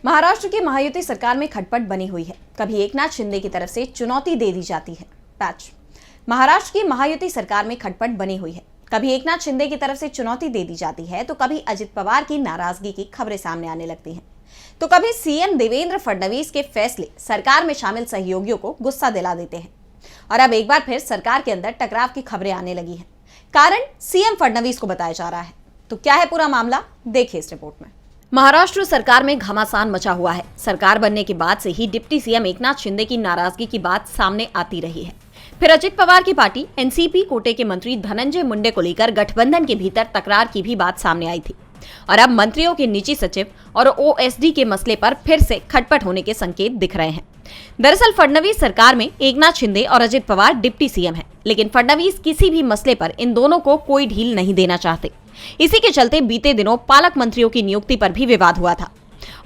महाराष्ट्र की महायुति सरकार में खटपट बनी हुई है। कभी एकनाथ शिंदे की तरफ से चुनौती दे दी जाती है। पैच। महाराष्ट्र की महायुति सरकार में खटपट बनी हुई है। कभी एकनाथ शिंदे की तरफ से चुनौती दे दी जाती है तो कभी अजित पवार की नाराजगी की खबरें सामने आने लगती हैं। तो कभी सीएम देवेंद्र फडणवीस के फैसले सरकार में शामिल सहयोगियों को गुस्सा दिला देते हैं। और अब एक बार फिर सरकार के अंदर टकराव की खबरें आने लगी हैं। कारण सीएम फडणवीस को बताया जा रहा है। तो क्या है पूरा मामला, देखिए इस रिपोर्ट में। महाराष्ट्र सरकार में घमासान मचा हुआ है। सरकार बनने के बाद से ही डिप्टी सीएम एकनाथ शिंदे की नाराजगी की बात सामने आती रही है। फिर अजित पवार की पार्टी एनसीपी कोटे के मंत्री धनंजय मुंडे को लेकर गठबंधन के भीतर तकरार की भी बात सामने आई थी। और अब मंत्रियों के निजी सचिव और ओएसडी के मसले पर फिर से खटपट होने के संकेत दिख रहे हैं। दरअसल फडणवीस सरकार में एकनाथ शिंदे और अजित पवार डिप्टी सीएम हैं, लेकिन फडणवीस किसी भी मसले पर इन दोनों को कोई ढील नहीं देना चाहते। इसी के चलते बीते दिनों पालक मंत्रियों की नियुक्ति पर भी विवाद हुआ था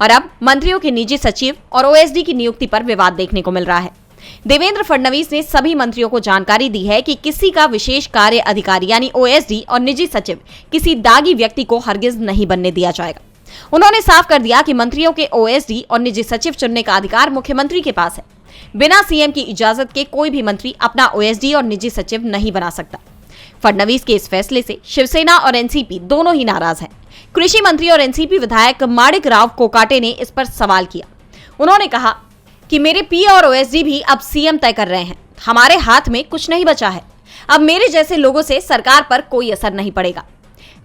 और अब मंत्रियों के निजी सचिव और ओएसडी की नियुक्ति पर विवाद देखने को मिल रहा है। देवेंद्र फडणवीस ने सभी मंत्रियों को जानकारी दी है कि किसी का विशेष कार्य अधिकारी यानी ओएसडी और निजी सचिव किसी दागी व्यक्ति को हरगिज नहीं बनने दिया जाएगा। उन्होंने साफ कर दिया कि मंत्रियों के ओएसडी और निजी सचिव चुनने का अधिकार मुख्यमंत्री के पास है। बिना सीएम की इजाजत के कोई भी मंत्री अपना ओएसडी और निजी सचिव नहीं बना सकता। फडणवीस के इस फैसले से शिवसेना और एनसीपी दोनों ही नाराज हैं। कृषि मंत्री और एनसीपी विधायक माणिक राव कोकाटे ने इस पर सवाल किया। उन्होंने कहा कि मेरे पी और ओएसडी भी अब सीएम तय कर रहे हैं, हमारे हाथ में कुछ नहीं बचा है। अब मेरे जैसे लोगों से सरकार पर कोई असर नहीं पड़ेगा।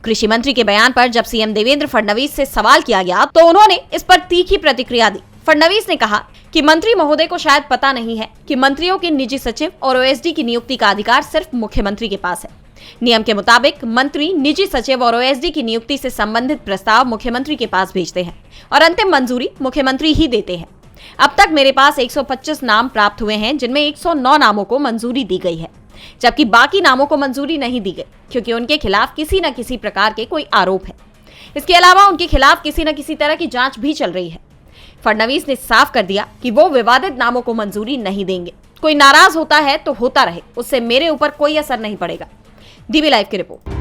कृषि मंत्री के बयान पर जब सीएम देवेंद्र फडणवीस से सवाल किया गया तो उन्होंने इस पर तीखी प्रतिक्रिया दी। फडणवीस ने कहा कि मंत्री महोदय को शायद पता नहीं है कि मंत्रियों के निजी सचिव और ओएसडी की नियुक्ति का अधिकार सिर्फ मुख्यमंत्री के पास है। नियम के मुताबिक मंत्री निजी सचिव और ओएसडी की नियुक्ति से संबंधित प्रस्ताव मुख्यमंत्री के पास भेजते हैं और अंतिम मंजूरी मुख्यमंत्री ही देते हैं। अब तक मेरे पास 125 नाम प्राप्त हुए हैं, जिनमें 109 नामों को मंजूरी दी गई है, जबकि बाकी नामों को मंजूरी नहीं दी गई क्योंकि उनके खिलाफ किसी न किसी प्रकार के कोई आरोप है। इसके अलावा उनके खिलाफ किसी न किसी तरह की जांच भी चल रही है। फडणवीस ने साफ कर दिया कि वो विवादित नामों को मंजूरी नहीं देंगे। कोई नाराज होता है तो होता रहे, उससे मेरे ऊपर कोई असर नहीं पड़ेगा। डीबी लाइव की रिपोर्ट।